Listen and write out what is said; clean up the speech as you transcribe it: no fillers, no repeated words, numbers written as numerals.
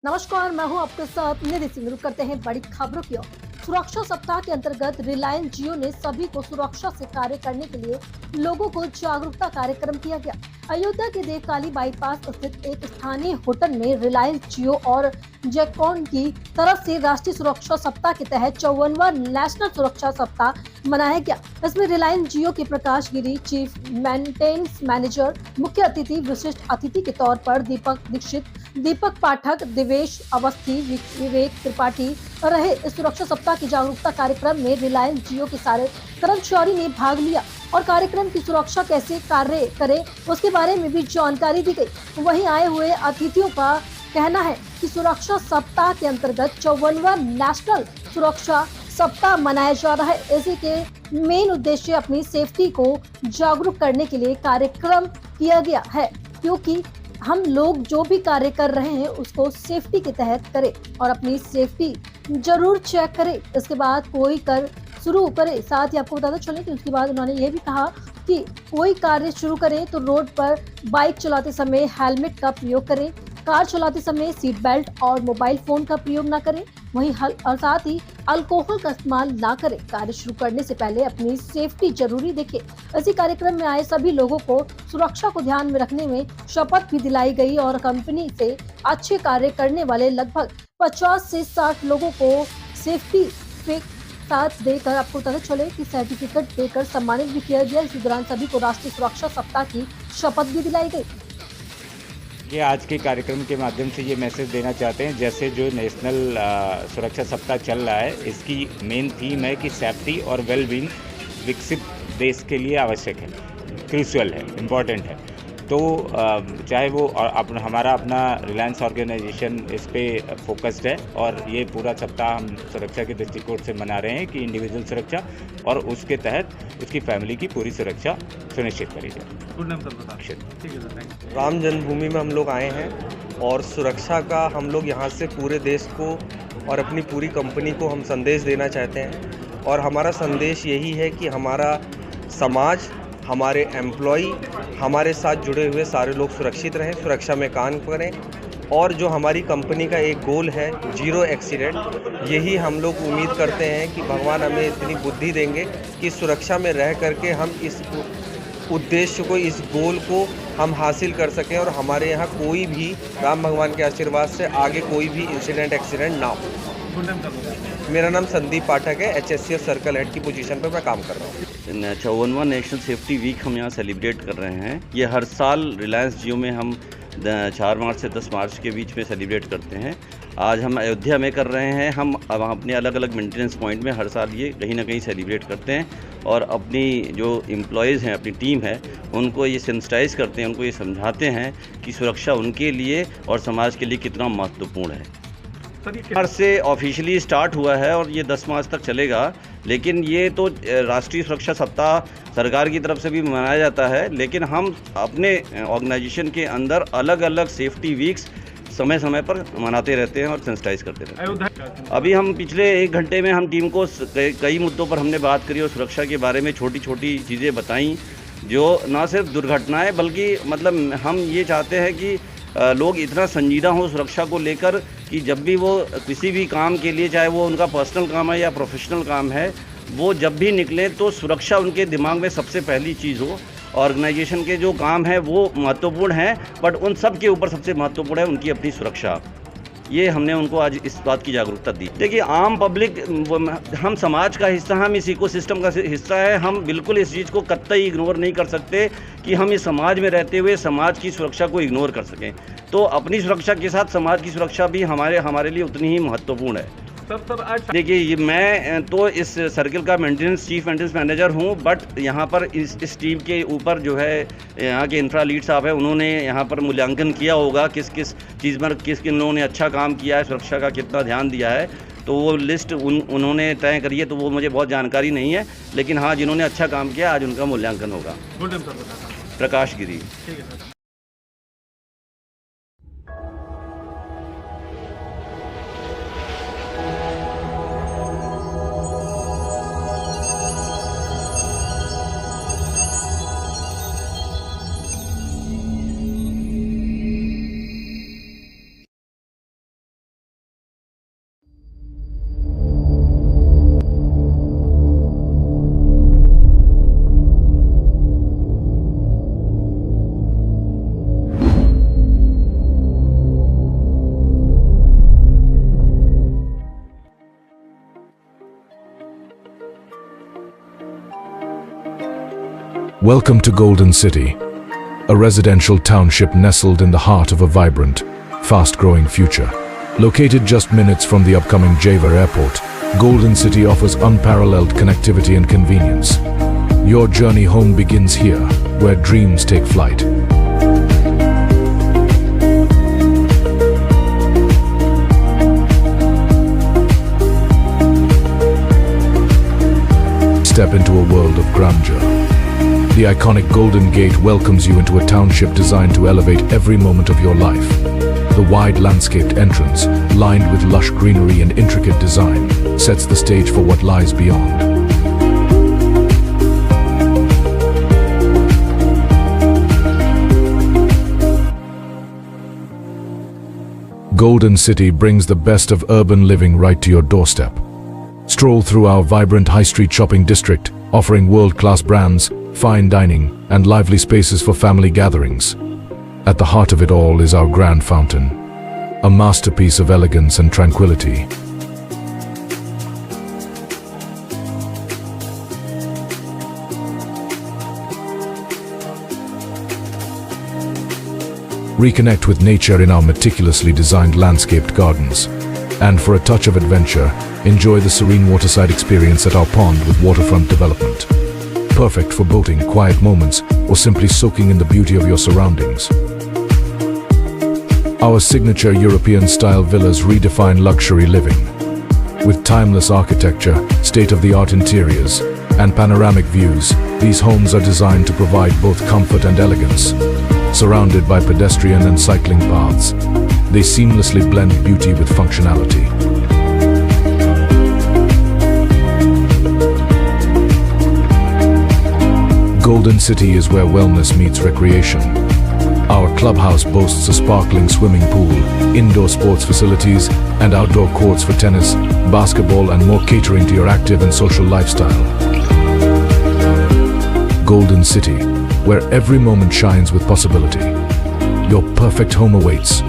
नमस्कार, मैं हूं आपके साथ निधि सिंह। रुक करते हैं बड़ी खबरों की ओर। सुरक्षा सप्ताह के अंतर्गत रिलायंस जियो ने सभी को सुरक्षा से कार्य करने के लिए लोगों को जागरूकता कार्यक्रम किया गया। अयोध्या के देवकाली बाईपास स्थित एक स्थानीय होटल में रिलायंस जियो और जैकॉन की तरफ से राष्ट्रीय सुरक्षा सप्ताह के तहत 54वां नेशनल सुरक्षा सप्ताह मनाया गया। इसमें रिलायंस जियो के प्रकाश गिरी, चीफ मेंटेनेंस मैनेजर, मुख्य अतिथि, विशिष्ट अतिथि के तौर पर दीपक दीक्षित, दीपक पाठक, दिवेश अवस्थी, विवेक त्रिपाठी रहे। इस सुरक्षा सप्ताह की जागरूकता कार्यक्रम में रिलायंस जियो के सारे कर्मचारी ने भाग लिया और कार्यक्रम की सुरक्षा कैसे कार्य करे उसके बारे में भी जानकारी दी गई। वहीं आए हुए अतिथियों का कहना है कि सुरक्षा सप्ताह के अंतर्गत 54वां नेशनल सुरक्षा सप्ताह मनाया जा रहा है। इसी के मेन उद्देश्य अपनी सेफ्टी को जागरूक करने के लिए कार्यक्रम किया गया है, क्योंकि हम लोग जो भी कार्य कर रहे हैं उसको सेफ्टी के तहत करें और अपनी सेफ्टी जरूर चेक करें, इसके बाद कोई कर शुरू करे। साथ ही आपको बताते चलें कि उसके बाद उन्होंने ये भी कहा कि कोई कार्य शुरू करें तो रोड पर बाइक चलाते समय हेलमेट का प्रयोग करें, कार चलाते समय सीट बेल्ट और मोबाइल फोन का प्रयोग न करें, वहीं और साथ ही अल्कोहल का इस्तेमाल ना करें। कार्य शुरू करने से पहले अपनी सेफ्टी जरूरी देखें। इसी कार्यक्रम में आए सभी लोगों को सुरक्षा को ध्यान में रखने में शपथ भी दिलाई गई और कंपनी से अच्छे कार्य करने वाले लगभग 50 से 60 लोगों को सेफ्टी के साथ देकर आपको पता चले कि सर्टिफिकेट देकर सम्मानित भी किया गया। इसी दौरान सभी को राष्ट्रीय सुरक्षा सप्ताह की शपथ भी दिलाई गई। ये आज के कार्यक्रम के माध्यम से ये मैसेज देना चाहते हैं, जैसे जो नेशनल सुरक्षा सप्ताह चल रहा है, इसकी मेन थीम है कि सेफ्टी और वेलबींग विकसित देश के लिए आवश्यक है, क्रूशियल है, इम्पॉर्टेंट है। तो चाहे वो हमारा अपना रिलायंस ऑर्गेनाइजेशन इस पे फोकस्ड है और ये पूरा सप्ताह हम सुरक्षा के दृष्टिकोण से मना रहे हैं कि इंडिविजुअल सुरक्षा और उसके तहत उसकी फैमिली की पूरी सुरक्षा सुनिश्चित करी जाए। राम जन्मभूमि में हम लोग आए हैं और सुरक्षा का हम लोग यहाँ से पूरे देश को और अपनी पूरी कंपनी को हम संदेश देना चाहते हैं। और हमारा संदेश यही है कि हमारा समाज, हमारे एम्प्लॉई, हमारे साथ जुड़े हुए सारे लोग सुरक्षित रहें, सुरक्षा में काम करें। और जो हमारी कंपनी का एक गोल है, 0 एक्सीडेंट, यही हम लोग उम्मीद करते हैं कि भगवान हमें इतनी बुद्धि देंगे कि सुरक्षा में रह करके हम इस उद्देश्य को, इस गोल को हम हासिल कर सकें और हमारे यहाँ कोई भी राम भगवान के आशीर्वाद से आगे कोई भी इंसिडेंट, एक्सीडेंट ना हो। मेरा नाम संदीप पाठक है, HSCF सर्कल हेड की पोजीशन पर मैं काम कर रहा हूँ। 54वां नेशनल सेफ्टी वीक हम यहाँ सेलिब्रेट कर रहे हैं। ये हर साल रिलायंस जियो में हम 4 मार्च से 10 मार्च के बीच में सेलिब्रेट करते हैं। आज हम अयोध्या में कर रहे हैं। हम अब अपने अलग अलग मेंटेनेंस पॉइंट में हर साल ये कहीं ना कहीं सेलिब्रेट करते हैं और अपनी जो एम्प्लॉयज़ हैं, अपनी टीम है, उनको ये सेंसिटाइज करते हैं, उनको ये समझाते हैं कि सुरक्षा उनके लिए और समाज के लिए कितना महत्वपूर्ण है। मार्च से ऑफिशियली स्टार्ट हुआ है और ये 10 मार्च तक चलेगा, लेकिन ये तो राष्ट्रीय सुरक्षा सप्ताह सरकार की तरफ से भी मनाया जाता है, लेकिन हम अपने ऑर्गेनाइजेशन के अंदर अलग अलग सेफ्टी वीक्स समय समय पर मनाते रहते हैं और सेंसिटाइज करते रहते हैं। अभी हम पिछले 1 घंटे में हम टीम को कई मुद्दों पर हमने बात करी और सुरक्षा के बारे में छोटी छोटी चीज़ें बताई, जो ना सिर्फ दुर्घटनाएं बल्कि मतलब हम ये चाहते हैं कि लोग इतना संजीदा हों सुरक्षा को लेकर कि जब भी वो किसी भी काम के लिए, चाहे वो उनका पर्सनल काम है या प्रोफेशनल काम है, वो जब भी निकलें तो सुरक्षा उनके दिमाग में सबसे पहली चीज़ हो। ऑर्गेनाइजेशन के जो काम है वो महत्वपूर्ण है, बट उन सब के ऊपर सबसे महत्वपूर्ण है उनकी अपनी सुरक्षा। ये हमने उनको आज इस बात की जागरूकता दी। देखिए, आम पब्लिक, हम समाज का हिस्सा, हम इस इकोसिस्टम का हिस्सा है। हम बिल्कुल इस चीज़ को कतई इग्नोर नहीं कर सकते कि हम इस समाज में रहते हुए समाज की सुरक्षा को इग्नोर कर सकें। तो अपनी सुरक्षा के साथ समाज की सुरक्षा भी हमारे लिए उतनी ही महत्वपूर्ण है। देखिए, मैं तो इस सर्कल का चीफ मेंटेनेंस मैनेजर हूँ, बट यहाँ पर इस टीम के ऊपर जो है यहाँ के इंफ्रा लीड साहब है, उन्होंने यहाँ पर मूल्यांकन किया होगा किस किस चीज़ पर किन लोगों ने अच्छा काम किया है, सुरक्षा का कितना ध्यान दिया है। तो वो लिस्ट उन्होंने तय करी है, तो वो मुझे बहुत जानकारी नहीं है, लेकिन हाँ, जिन्होंने अच्छा काम किया आज उनका मूल्यांकन होगा। प्रकाश गिरी। Welcome to Golden City, a residential township nestled in the heart of a vibrant, fast-growing future. Located just minutes from the upcoming Jewar Airport, Golden City offers unparalleled connectivity and convenience. Your journey home begins here, where dreams take flight. Step into a world of grandeur. The iconic Golden Gate welcomes you into a township designed to elevate every moment of your life. The wide landscaped entrance, lined with lush greenery and intricate design, sets the stage for what lies beyond. Golden City brings the best of urban living right to your doorstep. Stroll through our vibrant high street shopping district, offering world-class brands, fine dining, and lively spaces for family gatherings. At the heart of it all is our grand fountain, a masterpiece of elegance and tranquility. Reconnect with nature in our meticulously designed landscaped gardens. And for a touch of adventure, enjoy the serene waterside experience at our pond with waterfront development. Perfect for boating, quiet moments, or simply soaking in the beauty of your surroundings. Our signature European-style villas redefine luxury living. With timeless architecture, state-of-the-art interiors, and panoramic views, these homes are designed to provide both comfort and elegance. Surrounded by pedestrian and cycling paths, they seamlessly blend beauty with functionality. Golden City is where wellness meets recreation. Our clubhouse boasts a sparkling swimming pool, indoor sports facilities, and outdoor courts for tennis, basketball, and more, catering to your active and social lifestyle. Golden City, where every moment shines with possibility. Your perfect home awaits.